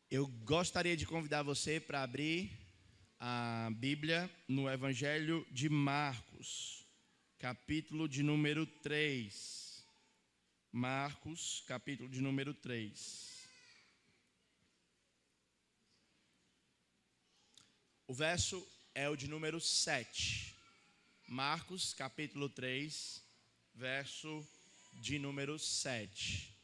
Eu gostaria de convidar você para abrir a Bíblia no Evangelho de Marcos, capítulo de número 3. Marcos, capítulo de número 3. O verso é o de número 7. Marcos, capítulo 3, verso de número 7.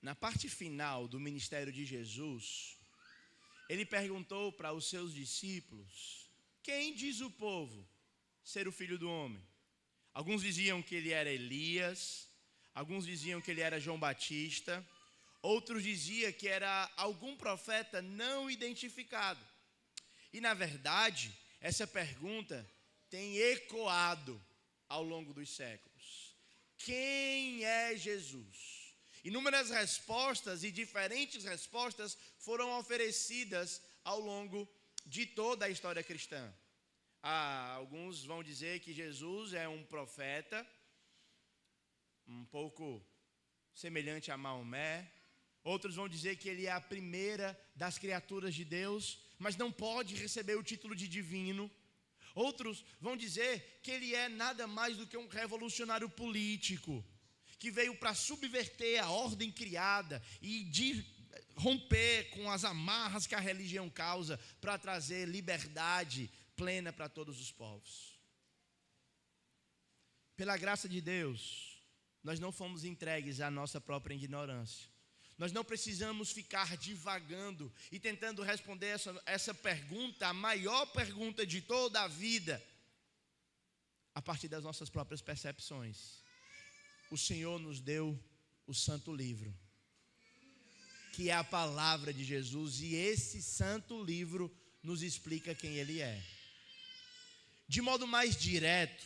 Na parte final do ministério de Jesus, ele perguntou para os seus discípulos: quem diz o povo ser o Filho do Homem? Alguns diziam que ele era Elias, alguns diziam que ele era João Batista, outros diziam que era algum profeta não identificado. E na verdade, essa pergunta tem ecoado ao longo dos séculos. Quem é Jesus? Inúmeras respostas e diferentes respostas foram oferecidas ao longo de toda a história cristã. Alguns vão dizer que Jesus é um profeta, um pouco semelhante a Maomé. Outros vão dizer que ele é a primeira das criaturas de Deus, mas não pode receber o título de divino. Outros vão dizer que ele é nada mais do que um revolucionário político, que veio para subverter a ordem criada e de romper com as amarras que a religião causa para trazer liberdade plena para todos os povos. Pela graça de Deus, nós não fomos entregues à nossa própria ignorância. Nós não precisamos ficar divagando e tentando responder essa pergunta, a maior pergunta de toda a vida, a partir das nossas próprias percepções. O Senhor nos deu o Santo Livro, que é a palavra de Jesus, e esse Santo Livro nos explica quem Ele é. De modo mais direto,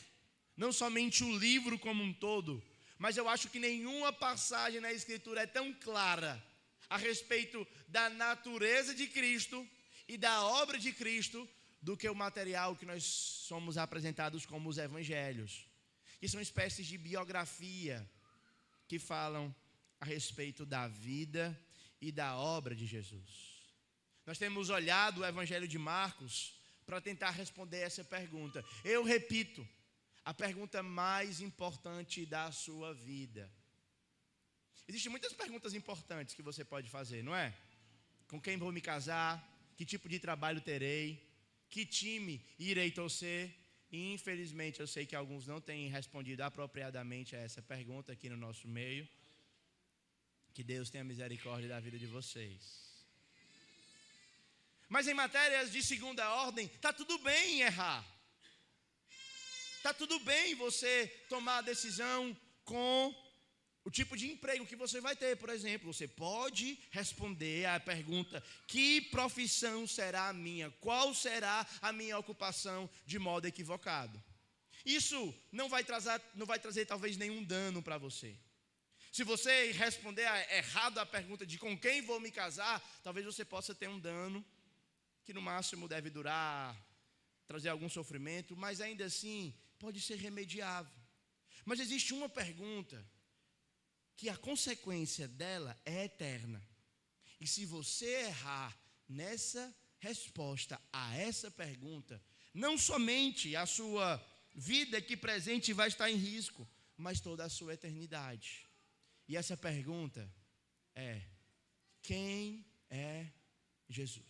não somente o livro como um todo, mas eu acho que nenhuma passagem na Escritura é tão clara a respeito da natureza de Cristo e da obra de Cristo do que o material que nós somos apresentados como os Evangelhos, que são espécies de biografia que falam a respeito da vida e da obra de Jesus. Nós temos olhado o Evangelho de Marcos para tentar responder essa pergunta. Eu repito, a pergunta mais importante da sua vida. Existem muitas perguntas importantes que você pode fazer, não é? Com quem vou me casar? Que tipo de trabalho terei? Que time irei torcer? E infelizmente eu sei que alguns não têm respondido apropriadamente a essa pergunta aqui no nosso meio. Que Deus tenha misericórdia da vida de vocês. Mas em matérias de segunda ordem, está tudo bem errar. Está tudo bem você tomar a decisão com o tipo de emprego que você vai ter. Por exemplo, você pode responder à pergunta: que profissão será a minha? Qual será a minha ocupação, de modo equivocado? Isso não vai trazer talvez nenhum dano para você. Se você responder errado à pergunta de com quem vou me casar, talvez você possa ter um dano que no máximo deve durar, trazer algum sofrimento, mas ainda assim pode ser remediável. Mas existe uma pergunta que a consequência dela é eterna. E se você errar nessa resposta a essa pergunta, não somente a sua vida aqui presente vai estar em risco, mas toda a sua eternidade. E essa pergunta é: quem é Jesus?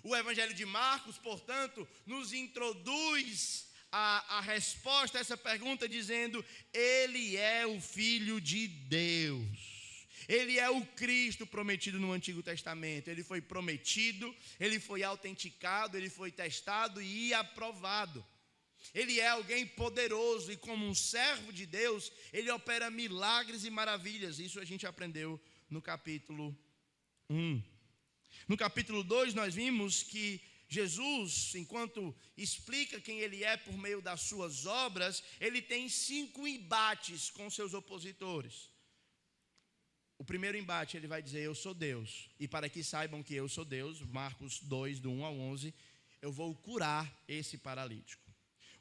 O Evangelho de Marcos, portanto, nos introduz a resposta a essa pergunta dizendo: Ele é o Filho de Deus. Ele é o Cristo prometido no Antigo Testamento. Ele foi prometido, ele foi autenticado, ele foi testado e aprovado. Ele é alguém poderoso e, como um servo de Deus, ele opera milagres e maravilhas. Isso a gente aprendeu no capítulo 1. No capítulo 2 nós vimos que Jesus, enquanto explica quem ele é por meio das suas obras, ele tem 5 embates com seus opositores. O primeiro embate, ele vai dizer: eu sou Deus, e para que saibam que eu sou Deus, Marcos 2, do 1 ao 11, eu vou curar esse paralítico.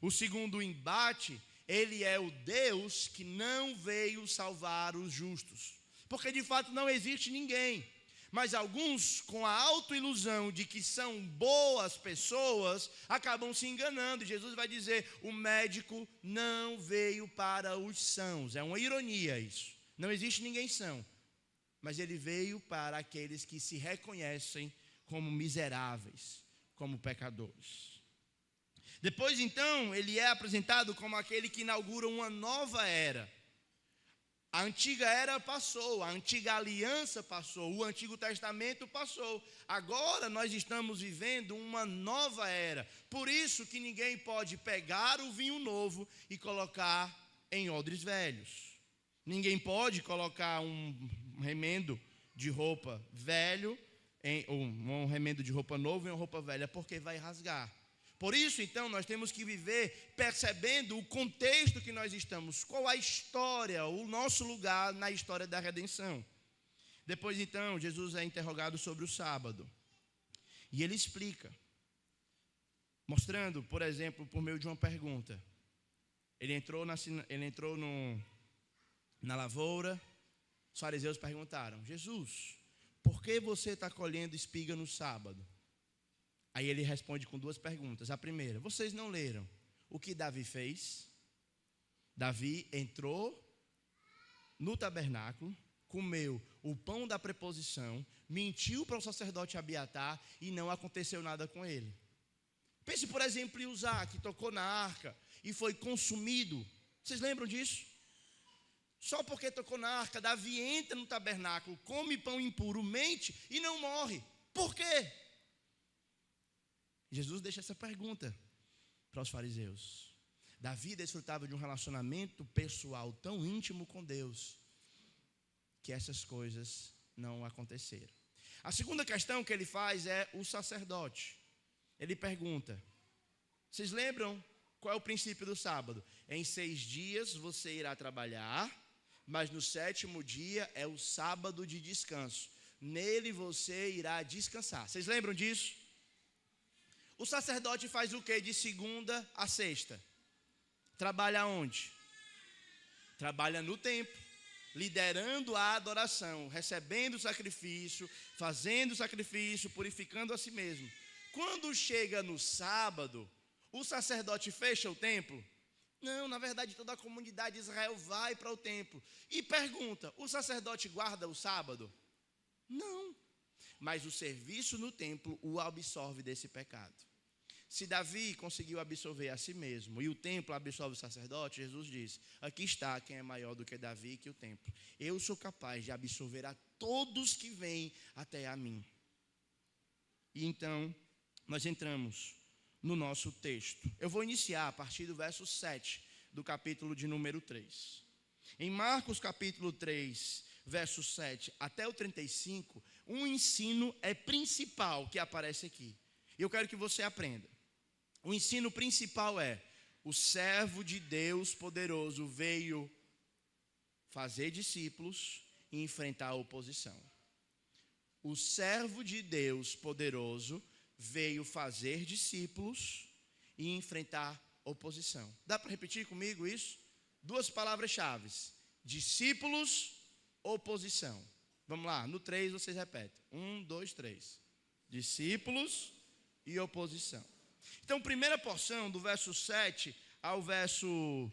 O segundo embate, ele é o Deus que não veio salvar os justos. Porque de fato não existe ninguém. Mas alguns, com a autoilusão de que são boas pessoas, acabam se enganando. E Jesus vai dizer, o médico não veio para os sãos. É uma ironia isso. Não existe ninguém são. Mas ele veio para aqueles que se reconhecem como miseráveis, como pecadores. Depois, então, ele é apresentado como aquele que inaugura uma nova era. A antiga era passou, a antiga aliança passou, o Antigo Testamento passou. Agora nós estamos vivendo uma nova era. Por isso que ninguém pode pegar o vinho novo e colocar em odres velhos. Ninguém pode colocar um remendo de roupa velho, um remendo de roupa novo em uma roupa velha, porque vai rasgar. Por isso, então, nós temos que viver percebendo o contexto que nós estamos, qual a história, o nosso lugar na história da redenção. Depois, então, Jesus é interrogado sobre o sábado. E ele explica, mostrando, por exemplo, por meio de uma pergunta. Ele entrou na lavoura, os fariseus perguntaram, Jesus, por que você está colhendo espiga no sábado? Aí ele responde com duas perguntas. A primeira, vocês não leram o que Davi fez? Davi entrou no tabernáculo, comeu o pão da preposição, mentiu para o sacerdote Abiatar e não aconteceu nada com ele. Pense, por exemplo, em Uzá, que tocou na arca e foi consumido. Vocês lembram disso? Só porque tocou na arca, Davi entra no tabernáculo, come pão impuro, mente e não morre. Por quê? Jesus deixa essa pergunta para os fariseus. Davi desfrutava de um relacionamento pessoal tão íntimo com Deus, que essas coisas não aconteceram. A segunda questão que ele faz é o sacerdote. Ele pergunta, vocês lembram qual é o princípio do sábado? Em 6 dias você irá trabalhar, mas no 7º dia é o sábado de descanso. Nele você irá descansar. Vocês lembram disso? O sacerdote faz o quê de segunda a sexta? Trabalha onde? Trabalha no templo, liderando a adoração, recebendo o sacrifício, fazendo o sacrifício, purificando a si mesmo. Quando chega no sábado, o sacerdote fecha o templo? Não, na verdade toda a comunidade de Israel vai para o templo. E pergunta, o sacerdote guarda o sábado? Não. Mas o serviço no templo o absorve desse pecado. Se Davi conseguiu absolver a si mesmo e o templo absolve o sacerdote, Jesus diz, aqui está quem é maior do que Davi que o templo. Eu sou capaz de absolver a todos que vêm até a mim. E então, nós entramos no nosso texto. Eu vou iniciar a partir do verso 7 do capítulo de número 3. Em Marcos capítulo 3, verso 7 até o 35, um ensino principal que aparece aqui. E eu quero que você aprenda. O ensino principal é, o servo de Deus poderoso veio fazer discípulos e enfrentar a oposição. O servo de Deus poderoso veio fazer discípulos e enfrentar oposição. Dá para repetir comigo isso? 2 palavras-chave. Discípulos, oposição. Vamos lá, no 3 vocês repetem. 1, 2, 3. Discípulos e oposição. Então, primeira porção, do verso 7 ao verso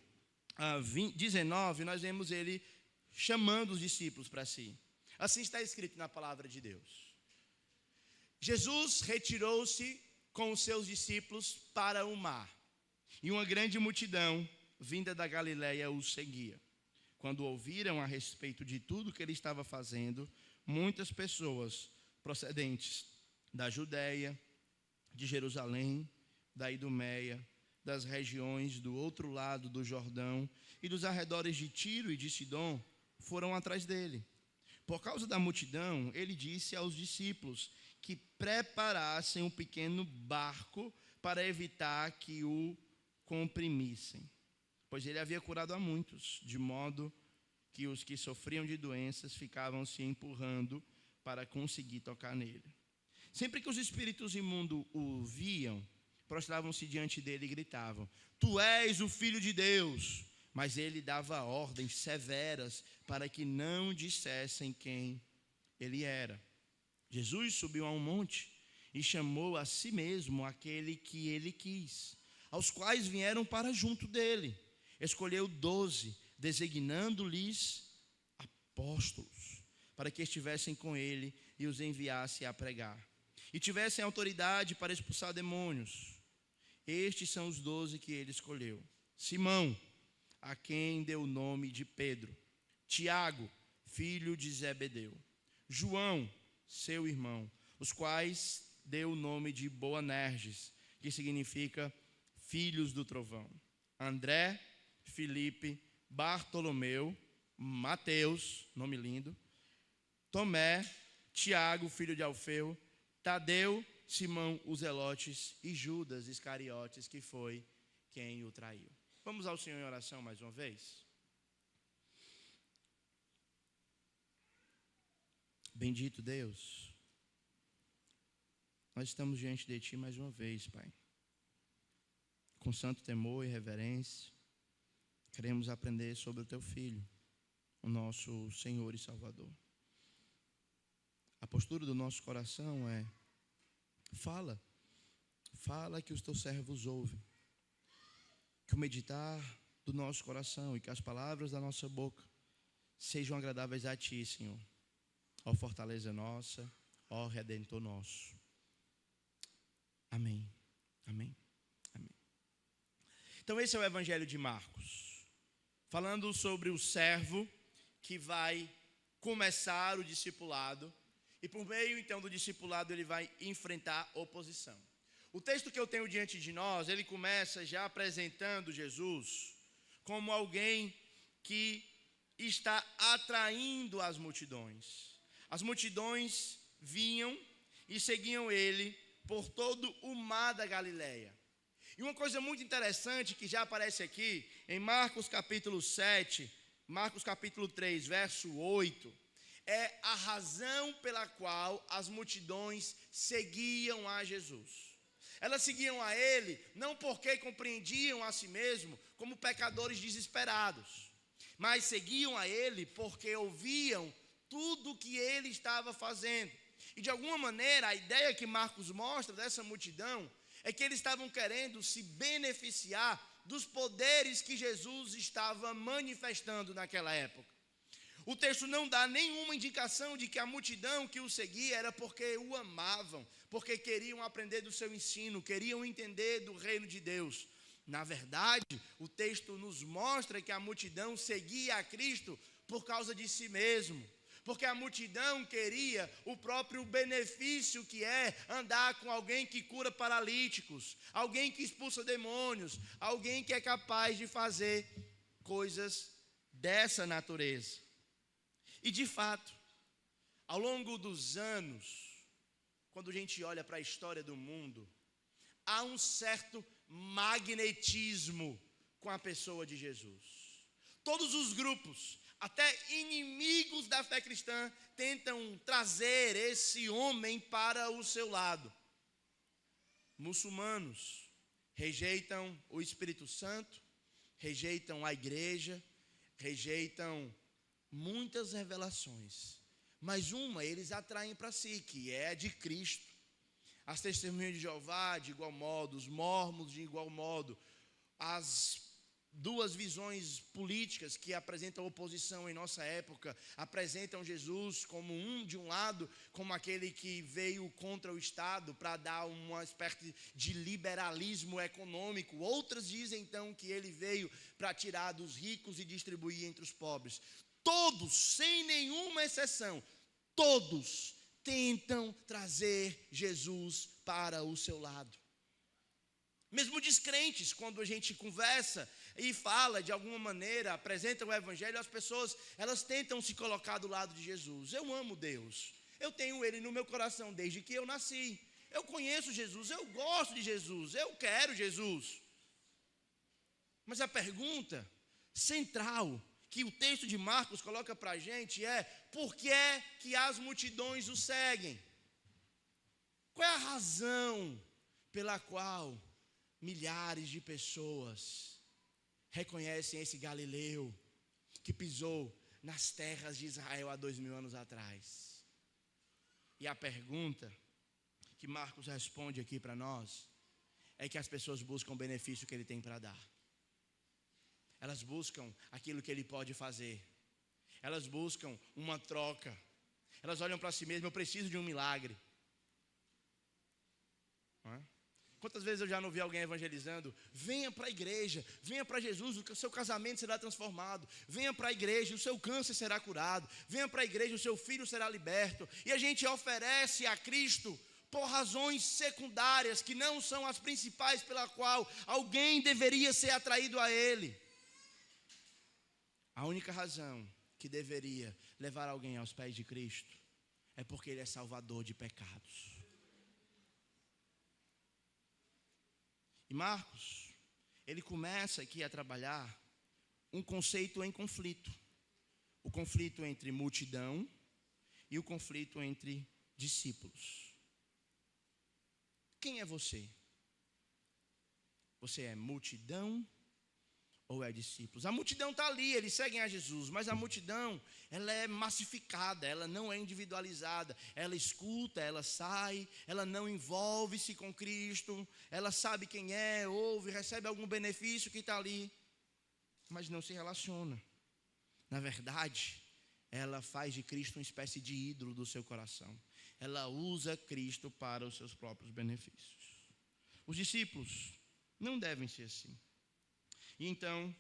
19, nós vemos ele chamando os discípulos para si. Assim está escrito na palavra de Deus. Jesus retirou-se com os seus discípulos para o mar, e uma grande multidão, vinda da Galiléia, o seguia. Quando ouviram a respeito de tudo que ele estava fazendo, muitas pessoas procedentes da Judéia, de Jerusalém, da Idumeia, das regiões do outro lado do Jordão e dos arredores de Tiro e de Sidom foram atrás dele. Por causa da multidão, ele disse aos discípulos que preparassem um pequeno barco para evitar que o comprimissem, pois ele havia curado a muitos, de modo que os que sofriam de doenças ficavam se empurrando para conseguir tocar nele. Sempre que os espíritos imundos o viam, prostravam-se diante dele e gritavam: Tu és o Filho de Deus. Mas ele dava ordens severas para que não dissessem quem ele era. Jesus subiu a um monte e chamou a si mesmo aquele que ele quis, aos quais vieram para junto dele. Escolheu 12, designando-lhes apóstolos, para que estivessem com ele e os enviasse a pregar, e tivessem autoridade para expulsar demônios. Estes são os 12 que ele escolheu: Simão, a quem deu o nome de Pedro; Tiago, filho de Zebedeu; João, seu irmão, os quais deu o nome de Boanerges, que significa filhos do trovão; André, Filipe, Bartolomeu, Mateus, nome lindo, Tomé, Tiago, filho de Alfeu, Tadeu, Simão, os Zelotes e Judas Iscariotes, que foi quem o traiu. Vamos ao Senhor em oração mais uma vez? Bendito Deus, nós estamos diante de Ti mais uma vez, Pai. Com santo temor e reverência, queremos aprender sobre o Teu Filho, o nosso Senhor e Salvador. A postura do nosso coração é: fala que os Teus servos ouvem. Que o meditar do nosso coração e que as palavras da nossa boca sejam agradáveis a Ti, Senhor, ó fortaleza nossa, ó Redentor nosso. Amém, amém, amém. Então esse é o Evangelho de Marcos, falando sobre o servo que vai começar o discipulado, e por meio então do discipulado ele vai enfrentar oposição. O texto que eu tenho diante de nós, ele começa já apresentando Jesus como alguém que está atraindo as multidões. As multidões vinham e seguiam ele por todo o mar da Galileia. E uma coisa muito interessante que já aparece aqui, em Marcos capítulo 7, Marcos capítulo 3, verso 8, é a razão pela qual as multidões seguiam a Jesus. Elas seguiam a ele não porque compreendiam a si mesmo como pecadores desesperados, mas seguiam a ele porque ouviam tudo o que ele estava fazendo. E de alguma maneira a ideia que Marcos mostra dessa multidão é que eles estavam querendo se beneficiar dos poderes que Jesus estava manifestando naquela época. O texto não dá nenhuma indicação de que a multidão que o seguia era porque o amavam, porque queriam aprender do seu ensino, queriam entender do reino de Deus. Na verdade, o texto nos mostra que a multidão seguia a Cristo por causa de si mesmo, porque a multidão queria o próprio benefício que é andar com alguém que cura paralíticos, alguém que expulsa demônios, alguém que é capaz de fazer coisas dessa natureza. E de fato, ao longo dos anos, quando a gente olha para a história do mundo, há um certo magnetismo com a pessoa de Jesus. Todos os grupos, até inimigos da fé cristã, tentam trazer esse homem para o seu lado. Muçulmanos rejeitam o Espírito Santo, rejeitam a igreja, rejeitam muitas revelações, mas uma eles atraem para si, que é de Cristo. As testemunhas de Jeová de igual modo, os mórmons de igual modo, as duas visões políticas que apresentam oposição em nossa época, apresentam Jesus como de um lado, como aquele que veio contra o Estado para dar uma espécie de liberalismo econômico. Outras dizem então que ele veio para tirar dos ricos e distribuir entre os pobres. Todos, sem nenhuma exceção, todos tentam trazer Jesus para o seu lado. Mesmo descrentes, quando a gente conversa e fala de alguma maneira, apresenta o Evangelho, as pessoas, elas tentam se colocar do lado de Jesus. Eu amo Deus, eu tenho Ele no meu coração desde que eu nasci. Eu conheço Jesus, eu gosto de Jesus, eu quero Jesus. Mas a pergunta central que o texto de Marcos coloca para a gente é: por que é que as multidões o seguem? Qual é a razão pela qual milhares de pessoas reconhecem esse Galileu que pisou nas terras de Israel há 2000 anos atrás. E a pergunta que Marcos responde aqui para nós é que as pessoas buscam o benefício que ele tem para dar. Elas buscam aquilo que ele pode fazer. Elas buscam uma troca. Elas olham para si mesmas: eu preciso de um milagre. Não é? Quantas vezes eu já não vi alguém evangelizando? Venha para a igreja, venha para Jesus, o seu casamento será transformado. Venha para a igreja, o seu câncer será curado. Venha para a igreja, o seu filho será liberto. E a gente oferece a Cristo por razões secundárias, que não são as principais pela qual alguém deveria ser atraído a Ele. A única razão que deveria levar alguém aos pés de Cristo é porque Ele é salvador de pecados. E Marcos, ele começa aqui a trabalhar um conceito em conflito. O conflito entre multidão e o conflito entre discípulos. Quem é você? Você é multidão ou é discípulos? A multidão está ali, eles seguem a Jesus, mas a multidão, ela é massificada, ela não é individualizada, ela escuta, ela sai, ela não envolve-se com Cristo, ela sabe quem é, ouve, recebe algum benefício que está ali, mas não se relaciona. Na verdade, ela faz de Cristo uma espécie de ídolo do seu coração. Ela usa Cristo para os seus próprios benefícios. Os discípulos não devem ser assim. E então,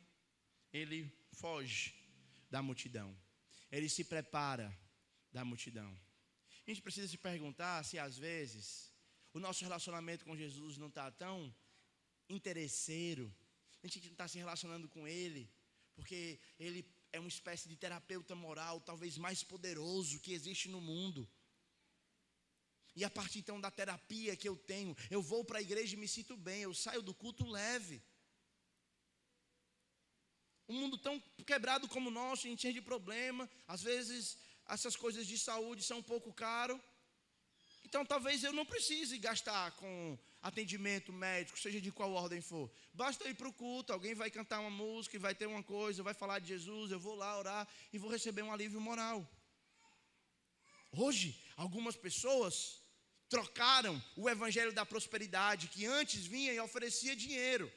ele foge da multidão. Ele se prepara da multidão. A gente precisa se perguntar se às vezes o nosso relacionamento com Jesus não está tão interesseiro. A gente não está se relacionando com Ele, porque Ele é uma espécie de terapeuta moral, talvez mais poderoso que existe no mundo. E a partir então da terapia que eu tenho, eu vou para a igreja e me sinto bem, eu saio do culto leve. Um mundo tão quebrado como o nosso, a gente cheio de problema, às vezes essas coisas de saúde são um pouco caro. Então talvez eu não precise gastar com atendimento médico, seja de qual ordem for. Basta ir para o culto, alguém vai cantar uma música, vai ter uma coisa, vai falar de Jesus, eu vou lá orar e vou receber um alívio moral. Hoje, algumas pessoas trocaram o evangelho da prosperidade, que antes vinha e oferecia dinheiro.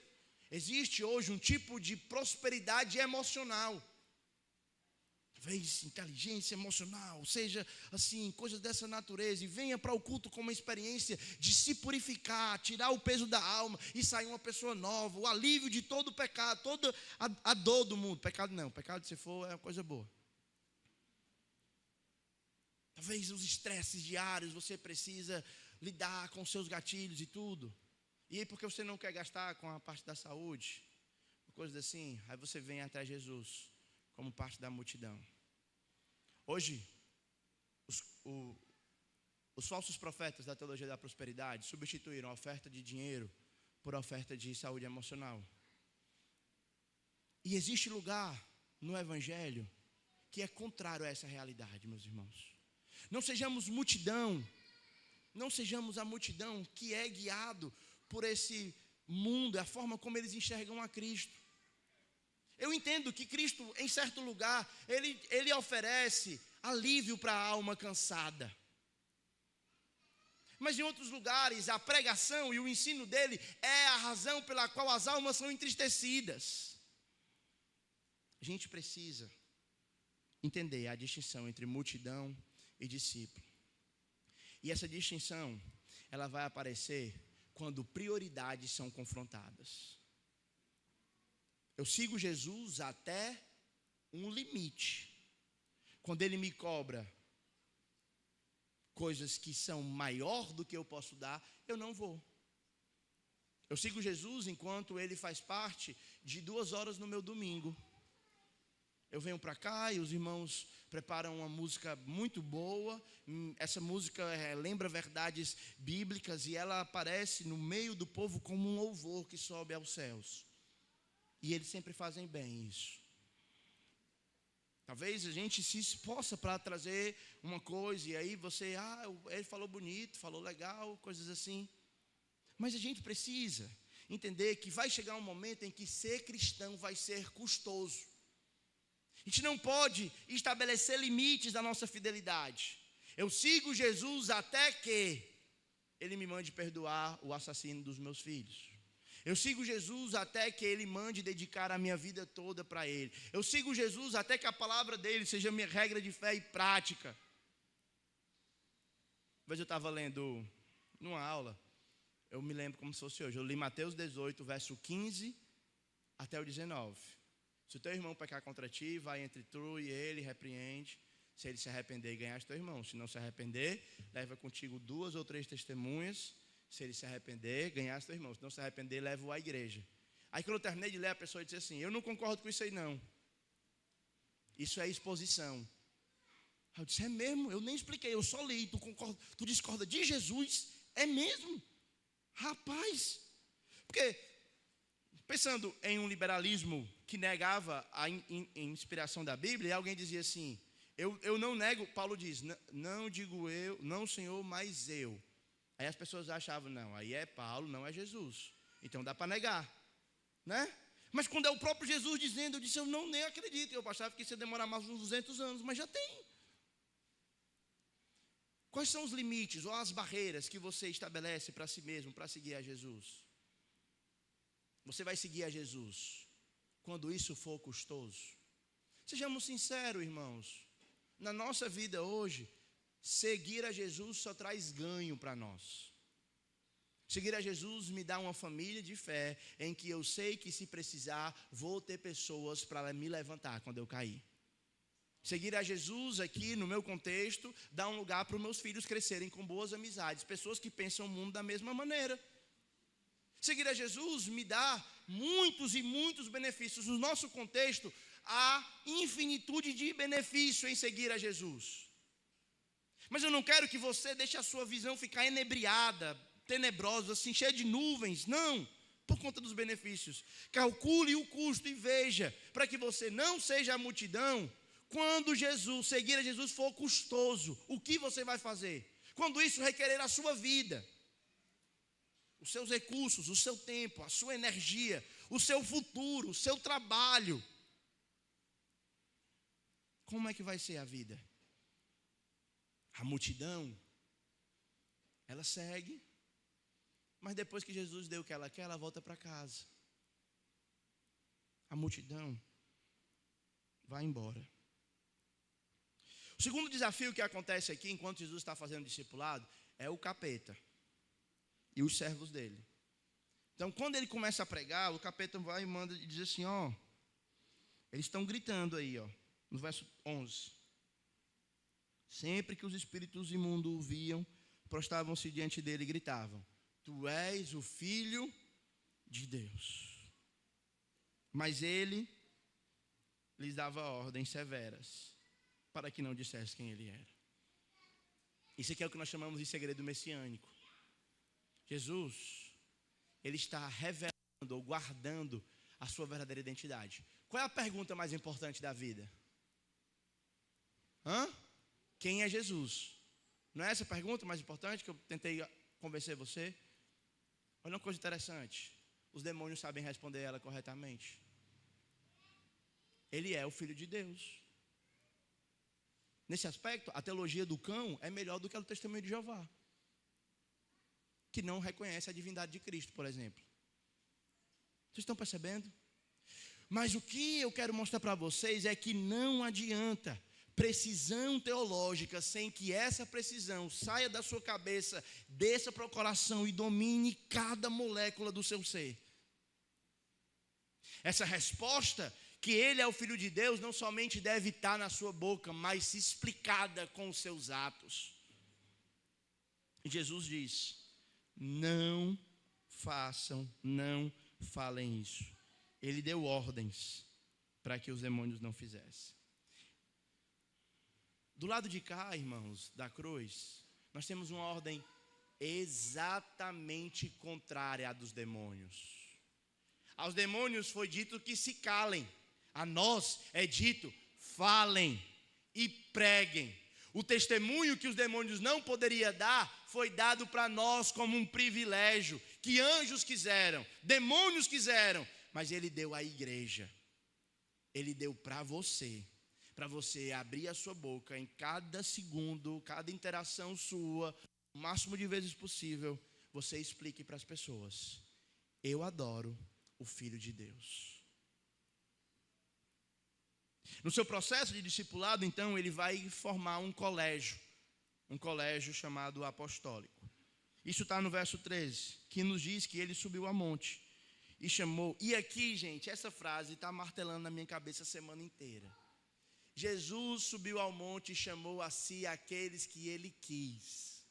Existe hoje um tipo de prosperidade emocional. Talvez inteligência emocional, seja assim, coisas dessa natureza. E venha para o culto com uma experiência de se purificar, tirar o peso da alma e sair uma pessoa nova. O alívio de todo o pecado, toda a dor do mundo. Pecado não, pecado se for é uma coisa boa. Talvez os estresses diários, você precisa lidar com seus gatilhos e tudo. E aí porque você não quer gastar com a parte da saúde, coisas assim, aí você vem até Jesus como parte da multidão. Hoje, os falsos profetas da teologia da prosperidade substituíram a oferta de dinheiro por oferta de saúde emocional. E existe lugar no Evangelho que é contrário a essa realidade, meus irmãos. Não sejamos multidão, não sejamos a multidão que é guiado por esse mundo, a forma como eles enxergam a Cristo. Eu entendo que Cristo, em certo lugar, ele oferece alívio para a alma cansada. Mas em outros lugares, a pregação e o ensino dele é a razão pela qual as almas são entristecidas. A gente precisa entender a distinção entre multidão e discípulo. E essa distinção, ela vai aparecer quando prioridades são confrontadas. Eu sigo Jesus até um limite. Quando Ele me cobra coisas que são maior do que eu posso dar, eu não vou. Eu sigo Jesus enquanto Ele faz parte de 2 horas no meu domingo. Eu venho para cá e os irmãos preparam uma música muito boa. Essa música lembra verdades bíblicas e ela aparece no meio do povo como um louvor que sobe aos céus. E eles sempre fazem bem isso. Talvez a gente se esforça para trazer uma coisa e aí você, ele falou bonito, falou legal, coisas assim. Mas a gente precisa entender que vai chegar um momento em que ser cristão vai ser custoso. A gente não pode estabelecer limites da nossa fidelidade. Eu sigo Jesus até que Ele me mande perdoar o assassino dos meus filhos. Eu sigo Jesus até que Ele mande dedicar a minha vida toda para Ele. Eu sigo Jesus até que a palavra dEle seja minha regra de fé e prática. Uma vez eu estava lendo numa aula, eu me lembro como se fosse hoje, eu li Mateus 18, verso 15 até o 19. Se o teu irmão pecar contra ti, vai entre tu e ele, repreende. Se ele se arrepender, ganhaste teu irmão. Se não se arrepender, leva contigo 2 ou 3 testemunhas. Se ele se arrepender, ganhaste teu irmão. Se não se arrepender, leva-o à igreja. Aí quando eu terminei de ler, a pessoa disse assim, eu não concordo com isso aí não. Isso é exposição. Aí eu disse, é mesmo? Eu nem expliquei, eu só li. Tu discorda de Jesus? É mesmo? Rapaz. Porque, pensando em um liberalismo que negava a inspiração da Bíblia, e alguém dizia assim, eu não nego, Paulo diz, não digo eu, não Senhor, mas eu. Aí as pessoas achavam, não, aí é Paulo, não é Jesus. Então dá para negar, né? Mas quando é o próprio Jesus dizendo, eu disse, eu não nem acredito. Eu achava que isso ia demorar mais uns 200 anos, mas já tem. Quais são os limites ou as barreiras que você estabelece para si mesmo, para seguir a Jesus? Você vai seguir a Jesus quando isso for custoso? Sejamos sinceros, irmãos. Na nossa vida hoje, seguir a Jesus só traz ganho para nós. Seguir a Jesus me dá uma família de fé em que eu sei que se precisar, vou ter pessoas para me levantar quando eu cair. Seguir a Jesus aqui, no meu contexto, dá um lugar para os meus filhos crescerem com boas amizades, pessoas que pensam o mundo da mesma maneira. Seguir a Jesus me dá muitos e muitos benefícios. No nosso contexto, há infinitude de benefício em seguir a Jesus. Mas eu não quero que você deixe a sua visão ficar enebriada, tenebrosa, assim, cheia de nuvens. Não, por conta dos benefícios. Calcule o custo e veja, para que você não seja a multidão. Quando seguir a Jesus for custoso, o que você vai fazer? Quando isso requerer a sua vida, os seus recursos, o seu tempo, a sua energia, o seu futuro, o seu trabalho. Como é que vai ser a vida? A multidão, ela segue, mas depois que Jesus deu o que ela quer, ela volta para casa. A multidão vai embora. O segundo desafio que acontece aqui, enquanto Jesus está fazendo discipulado, é o capeta e os servos dele. Então, quando ele começa a pregar, o capeta vai e manda e diz assim, ó, eles estão gritando aí, ó, no verso 11. Sempre que os espíritos imundos o viam, prostravam-se diante dele e gritavam, tu és o Filho de Deus. Mas ele lhes dava ordens severas, para que não dissesse quem ele era. Isso aqui é o que nós chamamos de segredo messiânico. Jesus, ele está revelando ou guardando a sua verdadeira identidade. Qual é a pergunta mais importante da vida? Quem é Jesus? Não é essa a pergunta mais importante que eu tentei convencer você? Olha uma coisa interessante. Os demônios sabem responder ela corretamente. Ele é o Filho de Deus. Nesse aspecto, a teologia do cão é melhor do que a do testemunho de Jeová, que não reconhece a divindade de Cristo, por exemplo. Vocês estão percebendo? Mas o que eu quero mostrar para vocês é que não adianta precisão teológica sem que essa precisão saia da sua cabeça, desça para o coração e domine cada molécula do seu ser. Essa resposta que ele é o Filho de Deus não somente deve estar na sua boca, mas explicada com os seus atos. E Jesus diz, não falem isso. Ele deu ordens para que os demônios não fizessem. Do lado de cá, irmãos, da cruz, nós temos uma ordem exatamente contrária à dos demônios. Aos demônios foi dito que se calem. A nós é dito, falem e preguem. O testemunho que os demônios não poderiam dar foi dado para nós como um privilégio, que anjos quiseram, demônios quiseram, mas Ele deu à igreja. Ele deu para você abrir a sua boca em cada segundo, cada interação sua, o máximo de vezes possível, você explique para as pessoas: eu adoro o Filho de Deus. No seu processo de discipulado, então, ele vai formar um colégio chamado apostólico. Isso está no verso 13, que nos diz que ele subiu a monte e chamou. E aqui, gente, essa frase está martelando na minha cabeça a semana inteira. Jesus subiu ao monte e chamou a si aqueles que ele quis.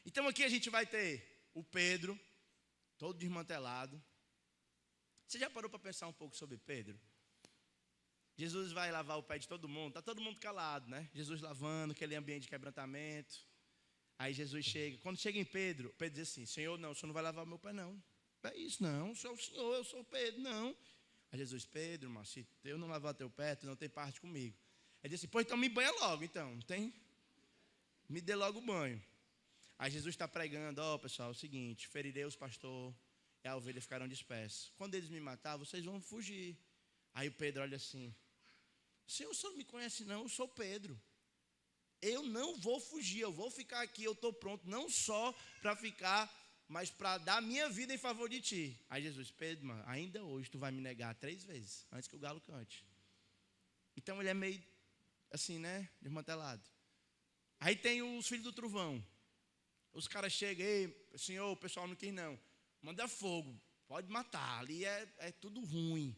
Então aqui a gente vai ter o Pedro, todo desmantelado. Você já parou para pensar um pouco sobre Pedro? Jesus vai lavar o pé de todo mundo, está todo mundo calado, né? Jesus lavando, aquele ambiente de quebrantamento. Aí Jesus chega, quando chega em Pedro, Pedro diz assim: Senhor, não, o Senhor não vai lavar o meu pé não. É isso não, o Senhor é o Senhor, eu sou o Pedro, não. Aí Jesus: Pedro, irmão, se eu não lavar teu pé, tu não tem parte comigo. Ele disse assim: pois então me banha logo, então, tem? Me dê logo o banho. Aí Jesus está pregando: ó, pessoal, é o seguinte, ferirei os pastores e a ovelha ficarão dispersas. Quando eles me matar, vocês vão fugir. Aí o Pedro olha assim: Senhor, o senhor não me conhece não, eu sou Pedro. Eu não vou fugir, eu vou ficar aqui, eu estou pronto, não só para ficar, mas para dar minha vida em favor de ti. Aí Jesus: Pedro, mano, ainda hoje tu vai me negar 3 vezes, antes que o galo cante. Então ele é meio assim, né, desmantelado. Aí tem os filhos do trovão. Os caras chegam: ei, Senhor, o pessoal não quis não. Manda fogo, pode matar, ali é tudo ruim.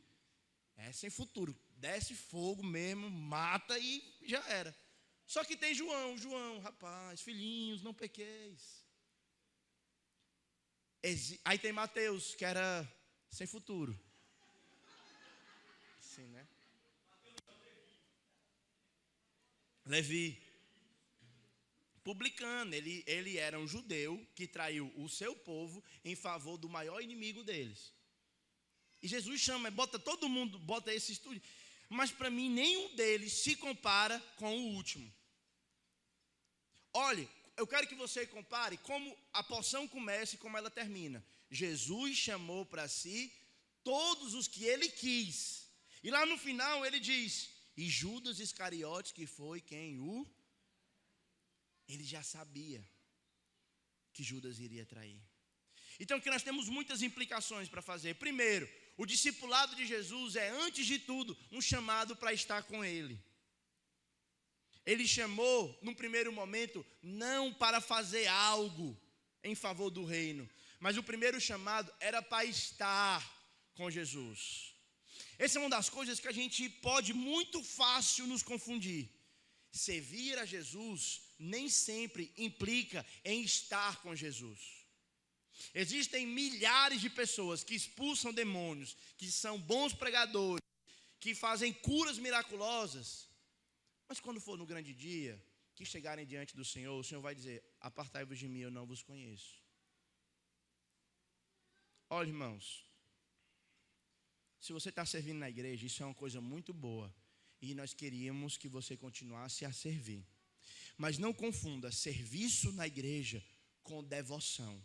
É sem futuro, desce fogo mesmo, mata e já era. Só que tem João, rapaz, filhinhos, não pequeis. Aí tem Mateus, que era sem futuro. Sim, né? Levi, publicano, ele era um judeu que traiu o seu povo em favor do maior inimigo deles. E Jesus chama, bota todo mundo, bota esse estúdio. Mas para mim nenhum deles se compara com o último. Olhe, eu quero que você compare como a porção começa e como ela termina. Jesus chamou para si todos os que ele quis. E lá no final ele diz: e Judas Iscariotes, que foi quem o... Ele já sabia que Judas iria trair. Então aqui nós temos muitas implicações para fazer. Primeiro, o discipulado de Jesus é, antes de tudo, um chamado para estar com Ele. Ele chamou, num primeiro momento, não para fazer algo em favor do reino, mas o primeiro chamado era para estar com Jesus. Essa é uma das coisas que a gente pode muito fácil nos confundir. Servir a Jesus nem sempre implica em estar com Jesus. Existem milhares de pessoas que expulsam demônios, que são bons pregadores, que fazem curas miraculosas, mas quando for no grande dia, que chegarem diante do Senhor, o Senhor vai dizer: apartai-vos de mim, eu não vos conheço. Olha, irmãos, se você está servindo na igreja, isso é uma coisa muito boa, e nós queríamos que você continuasse a servir. Mas não confunda serviço na igreja com devoção.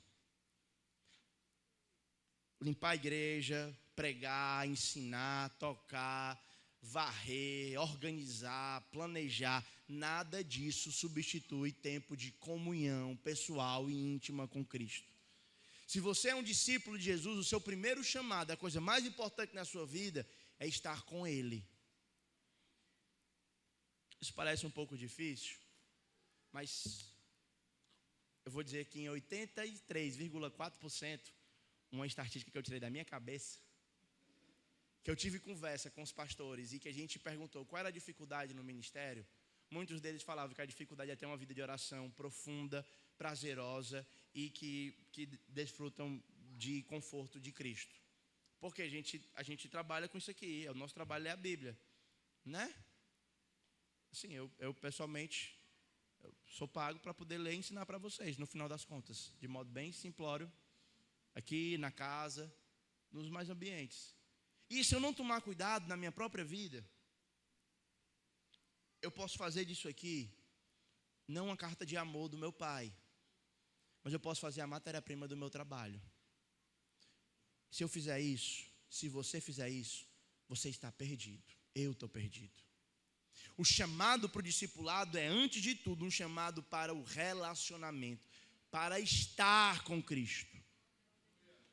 Limpar a igreja, pregar, ensinar, tocar, varrer, organizar, planejar, nada disso substitui tempo de comunhão pessoal e íntima com Cristo. Se você é um discípulo de Jesus, o seu primeiro chamado, a coisa mais importante na sua vida é estar com Ele. Isso parece um pouco difícil, mas eu vou dizer que em 83,4%, uma estatística que eu tirei da minha cabeça, que eu tive conversa com os pastores e que a gente perguntou qual era a dificuldade no ministério, muitos deles falavam que a dificuldade é ter uma vida de oração profunda, prazerosa e que desfrutam de conforto de Cristo. Porque a gente trabalha com isso aqui, o nosso trabalho é a Bíblia, né? Assim, eu pessoalmente, eu sou pago para poder ler e ensinar para vocês, no final das contas, de modo bem simplório, aqui na casa, nos mais ambientes. E se eu não tomar cuidado na minha própria vida, eu posso fazer disso aqui não uma carta de amor do meu pai, mas eu posso fazer a matéria-prima do meu trabalho. Se eu fizer isso, se você fizer isso, você está perdido. Eu estou perdido. O chamado para o discipulado é, antes de tudo, um chamado para o relacionamento, para estar com Cristo,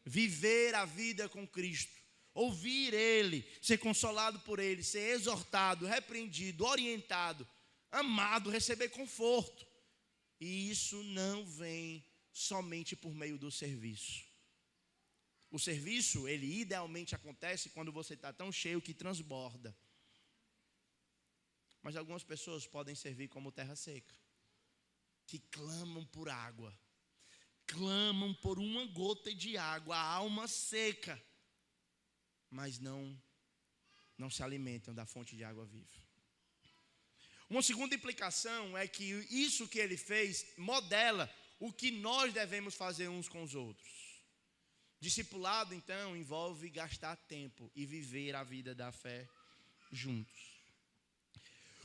viver a vida com Cristo, ouvir Ele, ser consolado por Ele, ser exortado, repreendido, orientado, amado, receber conforto. E isso não vem somente por meio do serviço. O serviço, ele idealmente acontece quando você está tão cheio que transborda. Mas algumas pessoas podem servir como terra seca, que clamam por água, clamam por uma gota de água, a alma seca, mas não se alimentam da fonte de água viva. Uma segunda implicação é que isso que ele fez modela o que nós devemos fazer uns com os outros. Discipulado, então, envolve gastar tempo e viver a vida da fé juntos.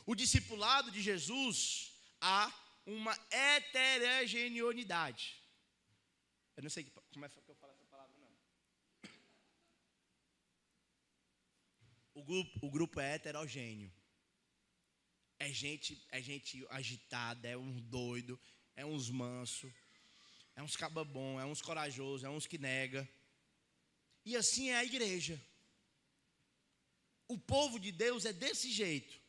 O discipulado de Jesus há uma heterogeneidade. Eu não sei como é que eu falo essa palavra, não. O grupo é heterogêneo. É gente agitada, é uns doido, é uns manso, é uns cababom, é uns corajosos, é uns que nega. E assim é a igreja. O povo de Deus é desse jeito.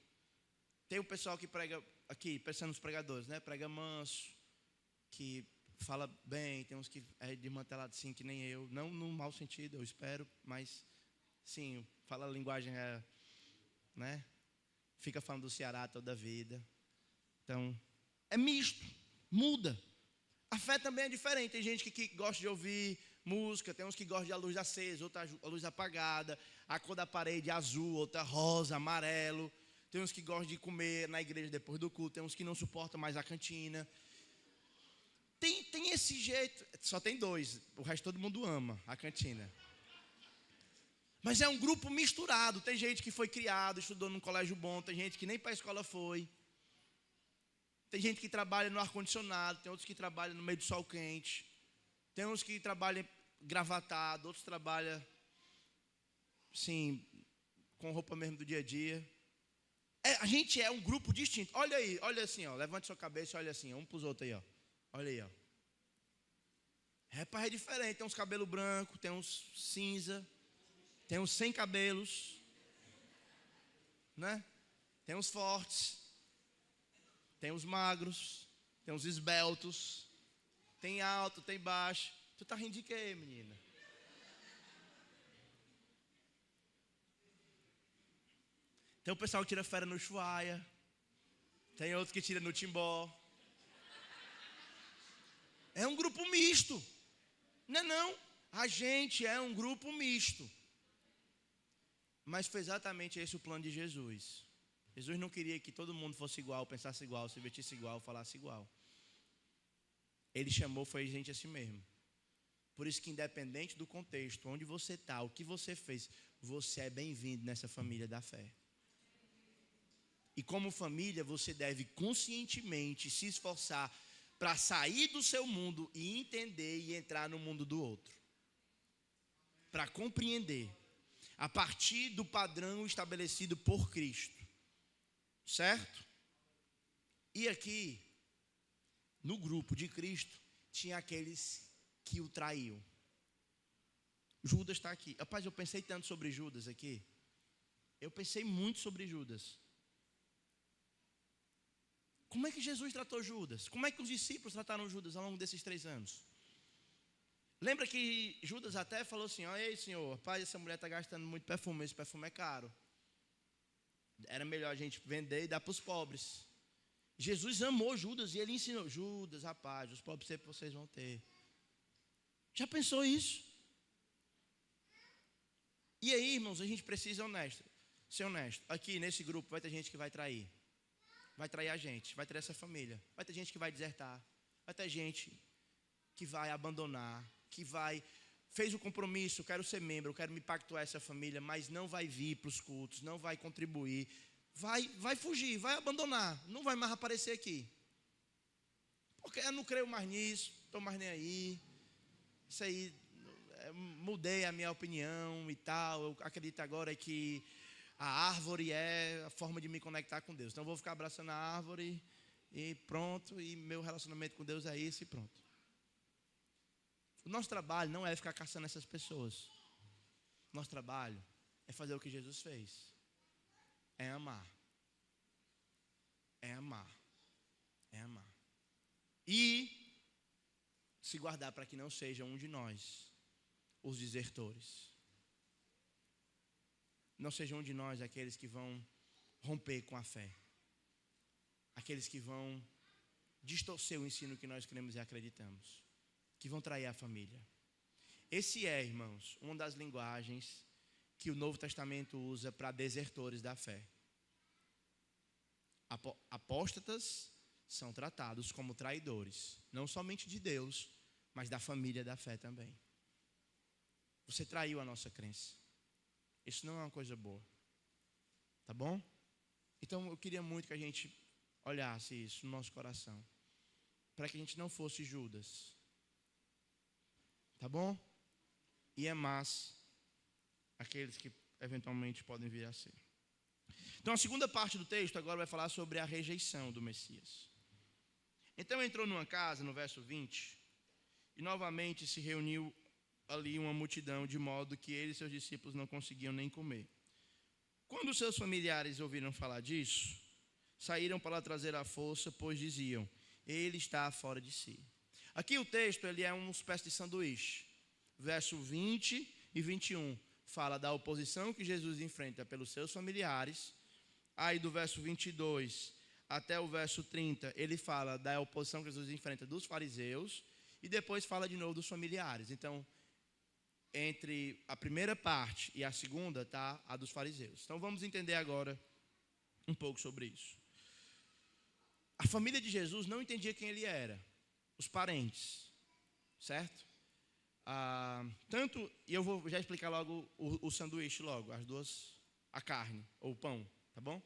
Tem o pessoal que prega aqui, pensando nos pregadores, né? Prega manso, que fala bem, tem uns que é desmantelado assim, que nem eu. Não no mau sentido, eu espero, mas sim, fala a linguagem, né? Fica falando do Ceará toda a vida. Então, é misto, muda. A fé também é diferente. Tem gente que gosta de ouvir música, tem uns que gostam de a luz acesa, outra a luz apagada, a cor da parede azul, outra rosa, amarelo. Tem uns que gostam de comer na igreja depois do culto, tem uns que não suportam mais a cantina. Tem esse jeito, só tem dois, o resto todo mundo ama a cantina. Mas é um grupo misturado, tem gente que foi criado, estudou num colégio bom, tem gente que nem para a escola foi. Tem gente que trabalha no ar-condicionado, tem outros que trabalham no meio do sol quente. Tem uns que trabalham gravatado, outros trabalham, sim, com roupa mesmo do dia a dia. A gente é um grupo distinto. Olha aí, olha assim, ó, levante sua cabeça e olha assim, um para os outros aí, ó. Olha aí, ó. É diferente, tem uns cabelos brancos, tem uns cinza, tem uns sem cabelos, né? Tem uns fortes, tem uns magros, tem uns esbeltos, tem alto, tem baixo. Tu tá rindo de quê, menina? Tem um pessoal que tira férias no Ushuaia, tem outro que tira no Timbó. É um grupo misto. Não. A gente é um grupo misto. Mas foi exatamente esse o plano de Jesus. Jesus não queria que todo mundo fosse igual, pensasse igual, se vestisse igual, falasse igual. Ele chamou, foi gente assim mesmo. Por isso que independente do contexto, onde você está, o que você fez, você é bem-vindo nessa família da fé. E como família, você deve conscientemente se esforçar para sair do seu mundo e entender e entrar no mundo do outro. Para compreender. A partir do padrão estabelecido por Cristo. Certo? E aqui, no grupo de Cristo, tinha aqueles que o traíam. Judas está aqui. Rapaz, eu pensei tanto sobre Judas aqui. Eu pensei muito sobre Judas. Como é que Jesus tratou Judas? Como é que os discípulos trataram Judas ao longo desses 3 anos? Lembra que Judas até falou assim, ei senhor, rapaz, essa mulher está gastando muito perfume, esse perfume é caro. Era melhor a gente vender e dar para os pobres. Jesus amou Judas e ele ensinou, Judas, rapaz, os pobres sempre vocês vão ter. Já pensou isso? E aí, irmãos, a gente precisa ser honesto. Aqui nesse grupo vai ter gente que vai trair. Vai trair a gente, vai trair essa família. Vai ter gente que vai desertar. Vai ter gente que vai abandonar, fez o compromisso, quero ser membro, quero me pactuar essa família, mas não vai vir para os cultos, não vai contribuir, vai fugir, vai abandonar, não vai mais aparecer aqui. Porque eu não creio mais nisso, estou mais nem aí. Isso aí, mudei a minha opinião e tal. Eu acredito agora que a árvore é a forma de me conectar com Deus. Então eu vou ficar abraçando a árvore e pronto. E meu relacionamento com Deus é isso e pronto. O nosso trabalho não é ficar caçando essas pessoas. O nosso trabalho é fazer o que Jesus fez. É amar. É amar. É amar. E se guardar para que não seja um de nós os desertores. Não seja um de nós aqueles que vão romper com a fé. Aqueles que vão distorcer o ensino que nós cremos e acreditamos. Que vão trair a família. Esse é, irmãos, uma das linguagens que o Novo Testamento usa para desertores da fé. Apóstatas são tratados como traidores, não somente de Deus, mas da família da fé também. Você traiu a nossa crença. Isso não é uma coisa boa. Tá bom? Então eu queria muito que a gente olhasse isso no nosso coração, para que a gente não fosse Judas. Tá bom? E amasse aqueles que eventualmente podem vir a ser. Então a segunda parte do texto agora vai falar sobre a rejeição do Messias. Então entrou numa casa, no verso 20, e novamente se reuniu ali uma multidão, de modo que ele e seus discípulos não conseguiam nem comer. Quando seus familiares ouviram falar disso, saíram para trazer a força, pois diziam, ele está fora de si. Aqui o texto ele é uma espécie de sanduíche. Verso 20 e 21 fala da oposição que Jesus enfrenta pelos seus familiares. Aí do verso 22 até o verso 30, ele fala da oposição que Jesus enfrenta dos fariseus. E depois fala de novo dos familiares. Então, entre a primeira parte e a segunda está a dos fariseus. Então vamos entender agora um pouco sobre isso. A família de Jesus não entendia quem ele era. Os parentes, certo? E eu vou já explicar logo o sanduíche logo, as duas, a carne ou o pão, tá bom?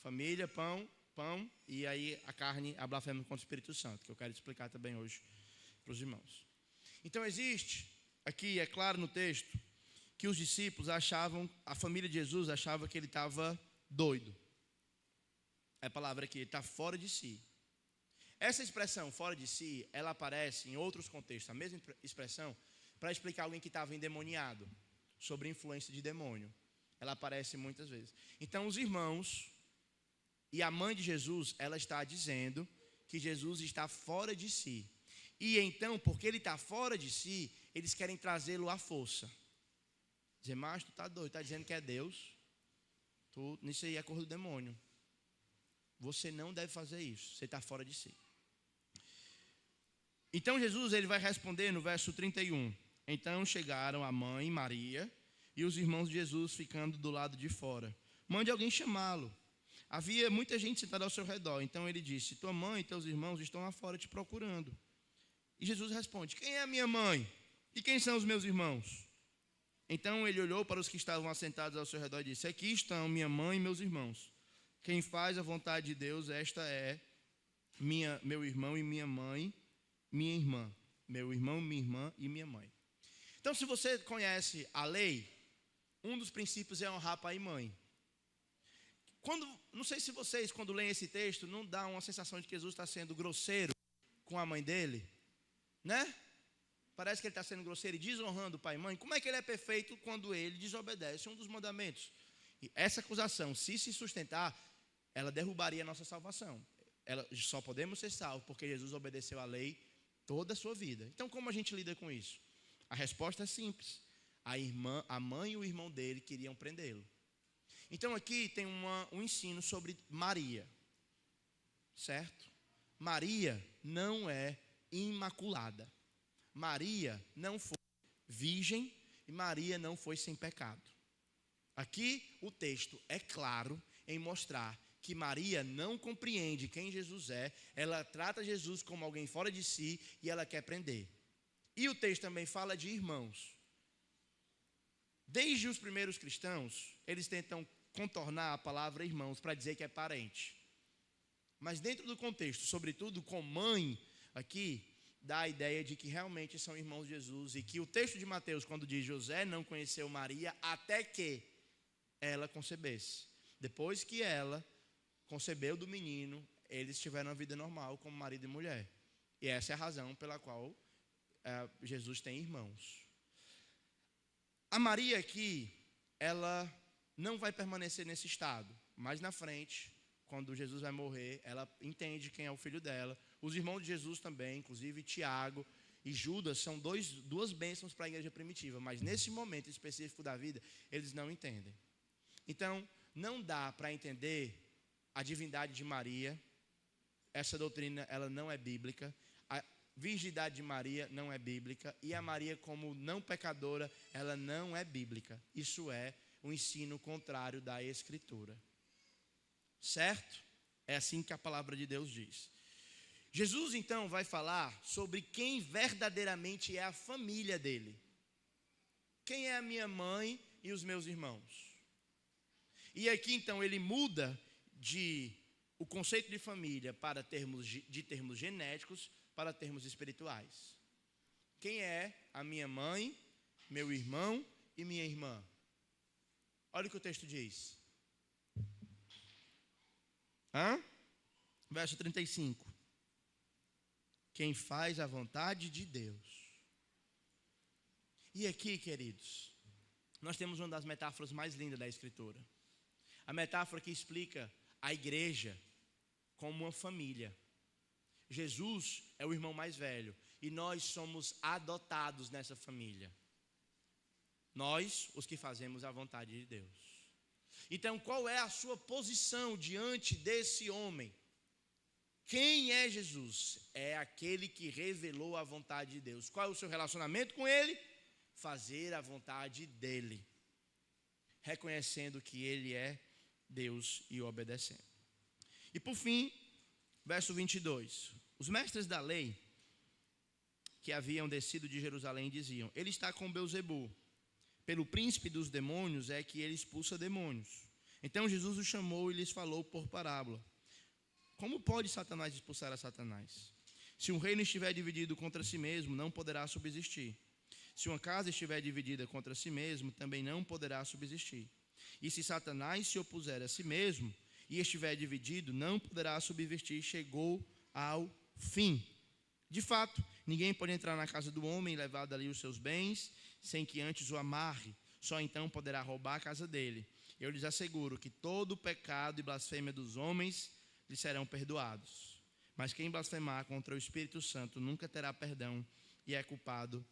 Família, pão e aí a carne, a blasfêmia contra o Espírito Santo, que eu quero explicar também hoje para os irmãos. Então existe, aqui é claro no texto, que os discípulos achavam, a família de Jesus achava que ele estava doido. É a palavra aqui, ele está fora de si. Essa expressão, fora de si, ela aparece em outros contextos, a mesma expressão, para explicar alguém que estava endemoniado, sobre influência de demônio. Ela aparece muitas vezes. Então, os irmãos e a mãe de Jesus, ela está dizendo que Jesus está fora de si. E então, porque ele está fora de si, eles querem trazê-lo à força. Dizer, mas tu está doido, está dizendo que é Deus. Nisso aí é coisa do demônio. Você não deve fazer isso, você está fora de si. Então Jesus ele vai responder no verso 31. Então chegaram a mãe Maria e os irmãos de Jesus ficando do lado de fora. Mande alguém chamá-lo. Havia muita gente sentada ao seu redor. Então ele disse, tua mãe e teus irmãos estão lá fora te procurando. E Jesus responde, quem é a minha mãe? E quem são os meus irmãos? Então ele olhou para os que estavam assentados ao seu redor e disse, aqui estão minha mãe e meus irmãos. Quem faz a vontade de Deus, esta é meu irmão e minha mãe, minha irmã. Meu irmão, minha irmã e minha mãe. Então, se você conhece a lei, um dos princípios é honrar pai e mãe. Não sei se vocês, quando leem esse texto, não dá uma sensação de que Jesus está sendo grosseiro com a mãe dele, né? Parece que ele está sendo grosseiro e desonrando o pai e mãe. Como é que ele é perfeito quando ele desobedece um dos mandamentos? E essa acusação, se sustentar, ela derrubaria a nossa salvação. Só podemos ser salvos porque Jesus obedeceu a lei toda a sua vida. Então, como a gente lida com isso? A resposta é simples. A mãe e o irmão dele queriam prendê-lo. Então, aqui tem um ensino sobre Maria. Certo? Maria não é imaculada. Maria não foi virgem e Maria não foi sem pecado. Aqui o texto é claro em mostrar que Maria não compreende quem Jesus é, ela trata Jesus como alguém fora de si e ela quer prender. E o texto também fala de irmãos. Desde os primeiros cristãos, eles tentam contornar a palavra irmãos para dizer que é parente. Mas dentro do contexto, sobretudo com mãe, aqui dá a ideia de que realmente são irmãos de Jesus, e que o texto de Mateus, quando diz José não conheceu Maria até que ela concebesse. Depois que ela concebeu do menino, eles tiveram uma vida normal como marido e mulher. E essa é a razão pela qual Jesus tem irmãos. A Maria aqui, ela não vai permanecer nesse estado. Mais na frente, quando Jesus vai morrer, ela entende quem é o filho dela. Os irmãos de Jesus também, inclusive Tiago e Judas, são duas bênçãos para a igreja primitiva. Mas nesse momento específico da vida, eles não entendem. Então, não dá para entender a divindade de Maria. Essa doutrina, ela não é bíblica. A virgindade de Maria não é bíblica. E a Maria, como não pecadora, ela não é bíblica. Isso é um ensino contrário da Escritura. Certo? É assim que a palavra de Deus diz. Jesus, então, vai falar sobre quem verdadeiramente é a família dele. Quem é a minha mãe e os meus irmãos? E aqui, então, ele muda o conceito de família para termos genéticos para termos espirituais. Quem é a minha mãe, meu irmão e minha irmã? Olha o que o texto diz. Verso 35. Quem faz a vontade de Deus. E aqui, queridos, nós temos uma das metáforas mais lindas da Escritura. A metáfora que explica a igreja como uma família. Jesus é o irmão mais velho e nós somos adotados nessa família. Nós, os que fazemos a vontade de Deus. Então, qual é a sua posição diante desse homem? Quem é Jesus? É aquele que revelou a vontade de Deus. Qual é o seu relacionamento com ele? Fazer a vontade dele, reconhecendo que ele é Deus e obedecendo. E por fim, verso 22. Os mestres da lei que haviam descido de Jerusalém diziam: ele está com Belzebu, pelo príncipe dos demônios é que ele expulsa demônios. Então Jesus os chamou e lhes falou por parábola: como pode Satanás expulsar a Satanás? Se um reino estiver dividido contra si mesmo, não poderá subsistir. Se uma casa estiver dividida contra si mesmo, também não poderá subsistir. E se Satanás se opuser a si mesmo e estiver dividido, não poderá subsistir. Chegou ao fim. De fato, ninguém pode entrar na casa do homem e levar dali os seus bens, sem que antes o amarre. Só então poderá roubar a casa dele. Eu lhes asseguro que todo o pecado e blasfêmia dos homens lhes serão perdoados. Mas quem blasfemar contra o Espírito Santo nunca terá perdão e é culpado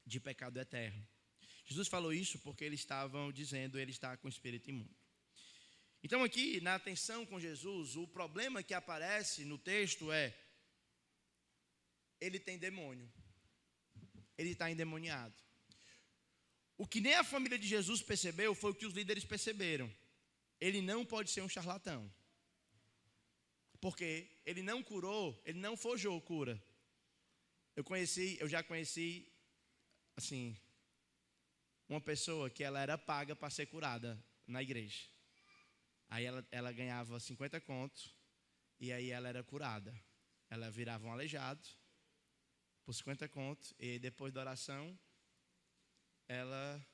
de pecado eterno. Jesus falou isso porque eles estavam dizendo: ele está com o espírito imundo. Então aqui, na atenção com Jesus, o problema que aparece no texto é: ele tem demônio. Ele está endemoniado. O que nem a família de Jesus percebeu foi o que os líderes perceberam. Ele não pode ser um charlatão. Porque ele não curou, ele não forjou cura. Eu já conheci, assim, uma pessoa que ela era paga para ser curada na igreja. Aí ela ganhava 50 contos e aí ela era curada. Ela virava um aleijado por 50 contos e depois da oração, ela...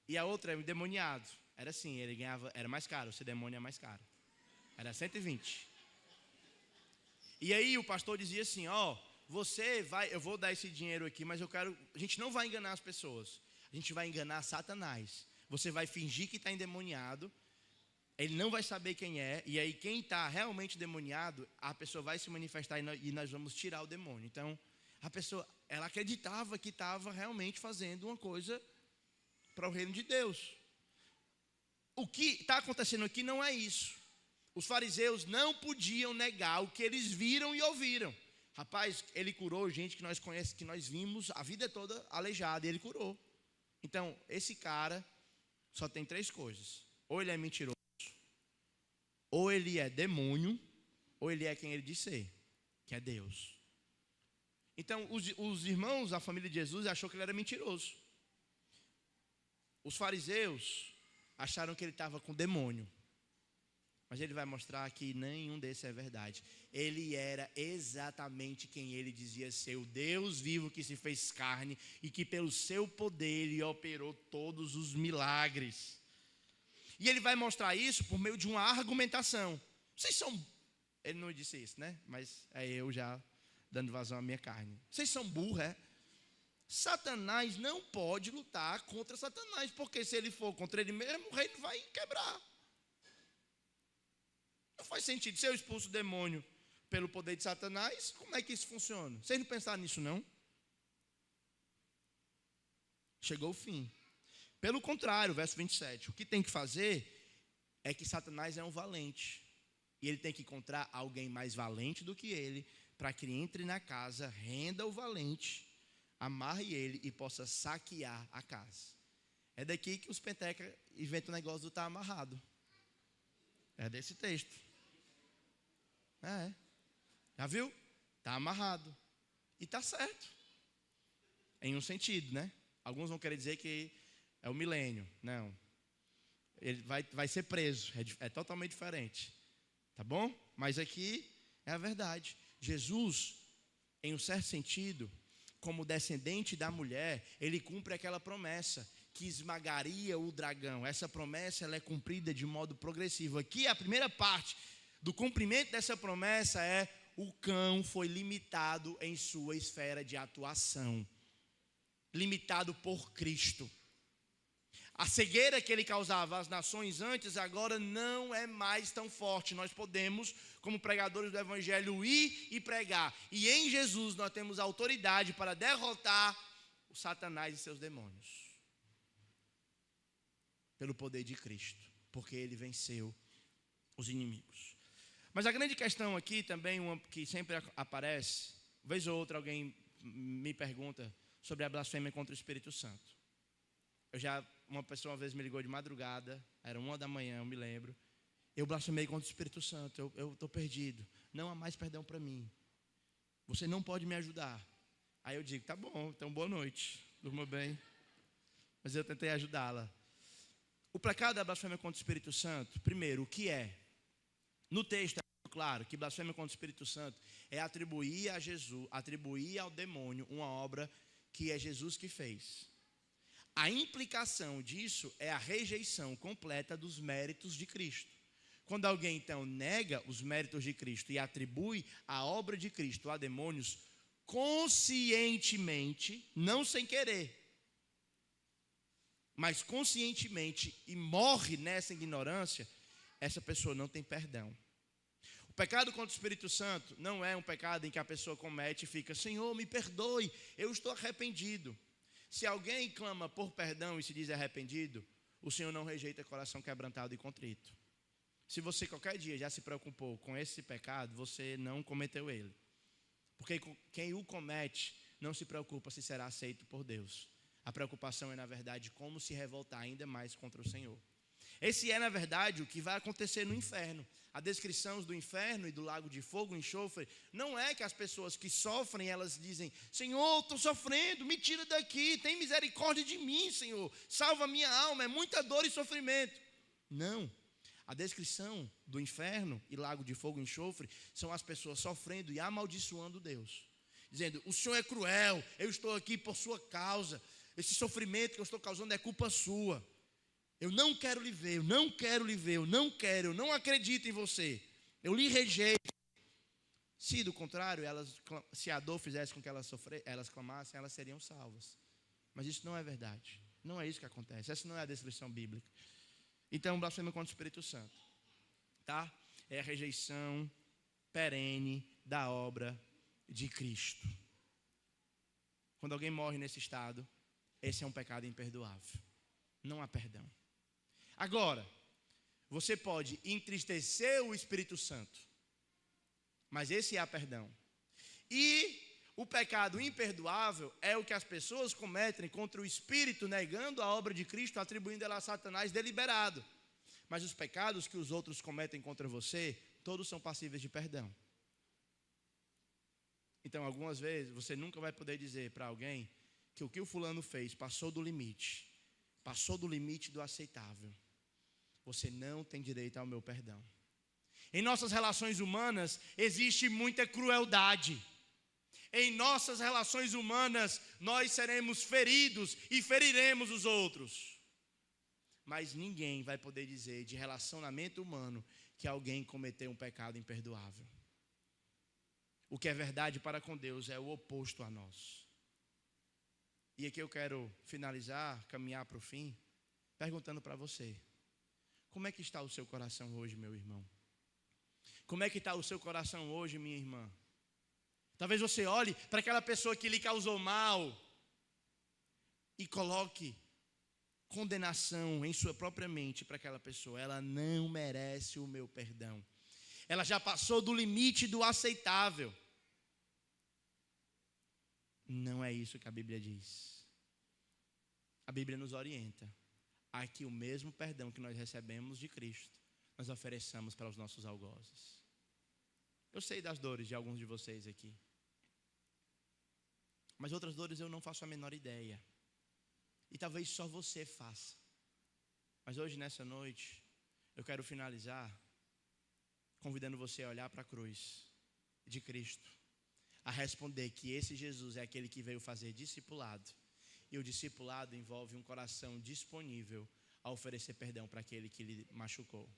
E a outra é um endemoniado. Era assim, ele ganhava, era mais caro, esse demônio é mais caro. Era 120. E aí o pastor dizia assim: eu vou dar esse dinheiro aqui, mas a gente não vai enganar as pessoas. A gente vai enganar Satanás. Você vai fingir que está endemoniado, ele não vai saber quem é, e aí quem está realmente endemoniado, a pessoa vai se manifestar e nós vamos tirar o demônio. Então, a pessoa, ela acreditava que estava realmente fazendo uma coisa para o reino de Deus. O que está acontecendo aqui não é isso. Os fariseus não podiam negar o que eles viram e ouviram. Rapaz, ele curou gente que nós conhecemos, que nós vimos a vida toda aleijada, e ele curou. Então, esse cara só tem 3 coisas: ou ele é mentiroso, ou ele é demônio, ou ele é quem ele diz ser, que é Deus. Então, os irmãos, a família de Jesus, achou que ele era mentiroso. Os fariseus acharam que ele estava com demônio. Mas ele vai mostrar que nenhum desses é verdade. Ele era exatamente quem ele dizia ser, o Deus vivo que se fez carne e que pelo seu poder ele operou todos os milagres. E ele vai mostrar isso por meio de uma argumentação. Vocês são... Ele não disse isso, né? Mas é eu já dando vazão à minha carne. Vocês são burros, é? Satanás não pode lutar contra Satanás, porque se ele for contra ele mesmo, o reino vai quebrar. Não faz sentido. Se eu expulso o demônio pelo poder de Satanás, como é que isso funciona? Vocês não pensaram nisso, não? Chegou o fim. Pelo contrário, verso 27, o que tem que fazer é que Satanás é um valente. E ele tem que encontrar alguém mais valente do que ele, para que ele entre na casa, renda o valente, amarre ele e possa saquear a casa. É daqui que os pentecas inventam o negócio do estar amarrado. É desse texto. Já viu? Está amarrado. E está certo. Em um sentido, né? Alguns vão querer dizer que é o milênio. Não. Ele vai ser preso. É totalmente diferente. Tá bom? Mas aqui é a verdade. Jesus, em um certo sentido, como descendente da mulher, ele cumpre aquela promessa que esmagaria o dragão. Essa promessa ela é cumprida de modo progressivo. Aqui a primeira parte do cumprimento dessa promessa é: o cão foi limitado em sua esfera de atuação, limitado por Cristo. A cegueira que ele causava às nações antes, agora não é mais tão forte. Nós podemos, como pregadores do Evangelho, ir e pregar. E em Jesus nós temos autoridade para derrotar o Satanás e seus demônios. Pelo poder de Cristo, porque ele venceu os inimigos. Mas a grande questão aqui também, uma que sempre aparece, vez ou outra alguém me pergunta sobre a blasfêmia contra o Espírito Santo. Uma pessoa uma vez me ligou de madrugada, era 1h da manhã, eu me lembro. Eu blasfemei contra o Espírito Santo, eu estou perdido. Não há mais perdão para mim. Você não pode me ajudar. Aí eu digo, tá bom, então boa noite, durma bem. Mas eu tentei ajudá-la. O pecado da blasfêmia contra o Espírito Santo, primeiro, o que é? No texto é claro que blasfêmia contra o Espírito Santo é atribuir a Jesus, atribuir ao demônio uma obra que é Jesus que fez. A implicação disso é a rejeição completa dos méritos de Cristo. Quando alguém então nega os méritos de Cristo e atribui a obra de Cristo a demônios conscientemente, não sem querer, mas conscientemente, e morre nessa ignorância, essa pessoa não tem perdão. O pecado contra o Espírito Santo não é um pecado em que a pessoa comete e fica: Senhor, me perdoe, eu estou arrependido. Se alguém clama por perdão e se diz arrependido, o Senhor não rejeita coração quebrantado e contrito. Se você qualquer dia já se preocupou com esse pecado, você não cometeu ele. Porque quem o comete não se preocupa se será aceito por Deus. A preocupação é, na verdade, como se revoltar ainda mais contra o Senhor. Esse é, na verdade, o que vai acontecer no inferno. A descrição do inferno e do lago de fogo e enxofre não é que as pessoas que sofrem, elas dizem: Senhor, estou sofrendo, me tira daqui, tem misericórdia de mim, Senhor, salva a minha alma, é muita dor e sofrimento. Não. A descrição do inferno e lago de fogo e enxofre são as pessoas sofrendo e amaldiçoando Deus, dizendo: o Senhor é cruel, eu estou aqui por sua causa, esse sofrimento que eu estou causando é culpa sua. Eu não quero lhe ver, eu não quero lhe ver, eu não acredito em você, eu lhe rejeito. Se do contrário, se a dor fizesse com que elas clamassem, elas seriam salvas. Mas isso não é verdade, não é isso que acontece, essa não é a descrição bíblica. Então, blasfêmia contra o Espírito Santo, tá? É a rejeição perene da obra de Cristo. Quando alguém morre nesse estado, esse é um pecado imperdoável, não há perdão. Agora, você pode entristecer o Espírito Santo, mas esse há perdão. E o pecado imperdoável é o que as pessoas cometem contra o Espírito, negando a obra de Cristo, atribuindo ela a Satanás deliberado. Mas os pecados que os outros cometem contra você, todos são passíveis de perdão. Então, algumas vezes, você nunca vai poder dizer para alguém que o que o fulano fez passou do limite do aceitável. Você não tem direito ao meu perdão. Em nossas relações humanas existe muita crueldade. Em nossas relações humanas nós seremos feridos e feriremos os outros. Mas ninguém vai poder dizer de relacionamento humano que alguém cometeu um pecado imperdoável. O que é verdade para com Deus é o oposto a nós. E aqui eu quero finalizar, caminhar para o fim, perguntando para você: como é que está o seu coração hoje, meu irmão? Como é que está o seu coração hoje, minha irmã? Talvez você olhe para aquela pessoa que lhe causou mal e coloque condenação em sua própria mente para aquela pessoa. Ela não merece o meu perdão. Ela já passou do limite do aceitável. Não é isso que a Bíblia diz. A Bíblia nos orienta a que o mesmo perdão que nós recebemos de Cristo, nós ofereçamos para os nossos algozes. Eu sei das dores de alguns de vocês aqui, mas outras dores eu não faço a menor ideia. E talvez só você faça. Mas hoje, nessa noite, eu quero finalizar convidando você a olhar para a cruz de Cristo, a responder que esse Jesus é aquele que veio fazer discipulado. E o discipulado envolve um coração disponível a oferecer perdão para aquele que lhe machucou.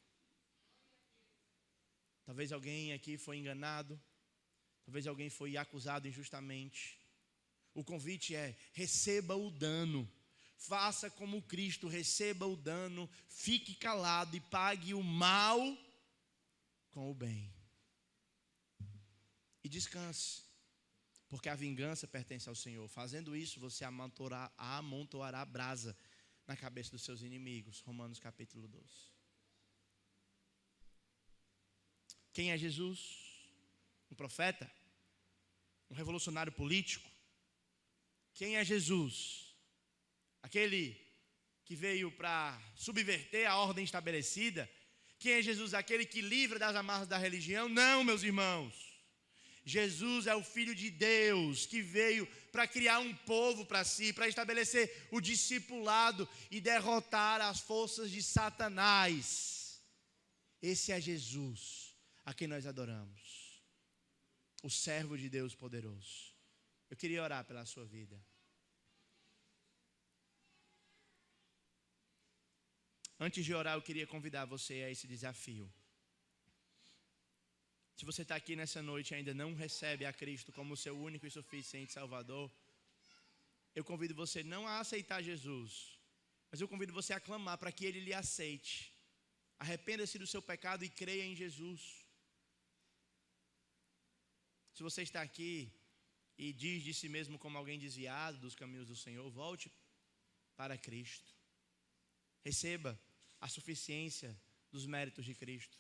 Talvez alguém aqui foi enganado, talvez alguém foi acusado injustamente. O convite é: receba o dano. Faça como Cristo, receba o dano, fique calado e pague o mal com o bem. E descanse, porque a vingança pertence ao Senhor. Fazendo isso, você amontoará brasa na cabeça dos seus inimigos. Romanos capítulo 12. Quem é Jesus? Um profeta? Um revolucionário político? Quem é Jesus? Aquele que veio para subverter a ordem estabelecida? Quem é Jesus? Aquele que livra das amarras da religião? Não, meus irmãos. Jesus é o Filho de Deus que veio para criar um povo para si, para estabelecer o discipulado e derrotar as forças de Satanás. Esse é Jesus a quem nós adoramos, o servo de Deus poderoso. Eu queria orar pela sua vida. Antes de orar, eu queria convidar você a esse desafio. Se você está aqui nessa noite e ainda não recebe a Cristo como seu único e suficiente Salvador, eu convido você não a aceitar Jesus, mas eu convido você a clamar para que Ele lhe aceite. Arrependa-se do seu pecado e creia em Jesus. Se você está aqui e diz de si mesmo como alguém desviado dos caminhos do Senhor, volte para Cristo. Receba a suficiência dos méritos de Cristo.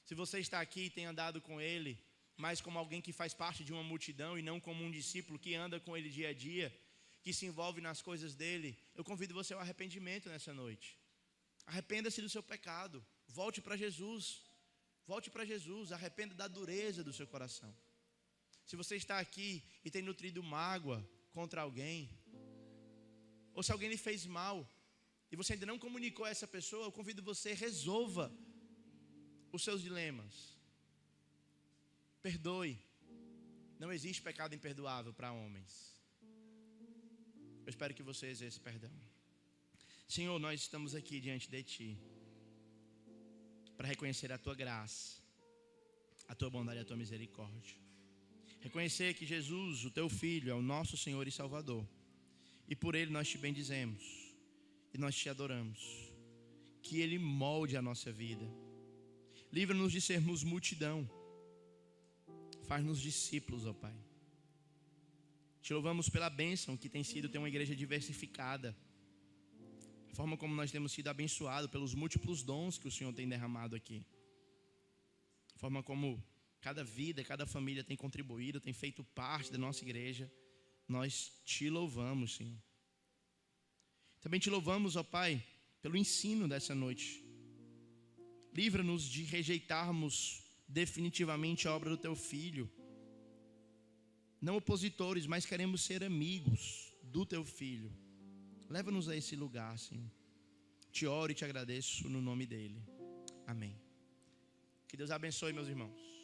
Se você está aqui e tem andado com Ele, mas como alguém que faz parte de uma multidão e não como um discípulo que anda com Ele dia a dia, que se envolve nas coisas dEle, eu convido você ao arrependimento nessa noite. Arrependa-se do seu pecado, volte para Jesus, arrependa da dureza do seu coração. Se você está aqui e tem nutrido mágoa contra alguém, ou se alguém lhe fez mal, e você ainda não comunicou a essa pessoa, eu convido você, resolva os seus dilemas. Perdoe. Não existe pecado imperdoável para homens. Eu espero que você exerça perdão. Senhor, nós estamos aqui diante de Ti para reconhecer a Tua graça, a Tua bondade e a Tua misericórdia. Reconhecer que Jesus, o Teu Filho, é o nosso Senhor e Salvador. E por Ele nós Te bendizemos. E nós Te adoramos. Que Ele molde a nossa vida. Livra-nos de sermos multidão. Faz-nos discípulos, ó Pai. Te louvamos pela bênção que tem sido ter uma igreja diversificada. A forma como nós temos sido abençoados pelos múltiplos dons que o Senhor tem derramado aqui. A forma como cada vida, cada família tem contribuído, tem feito parte da nossa igreja. Nós Te louvamos, Senhor. Também Te louvamos, ó Pai, pelo ensino dessa noite. Livra-nos de rejeitarmos definitivamente a obra do Teu Filho. Não opositores, mas queremos ser amigos do Teu Filho. Leva-nos a esse lugar, Senhor. Te oro e Te agradeço no nome dEle. Amém. Que Deus abençoe, meus irmãos.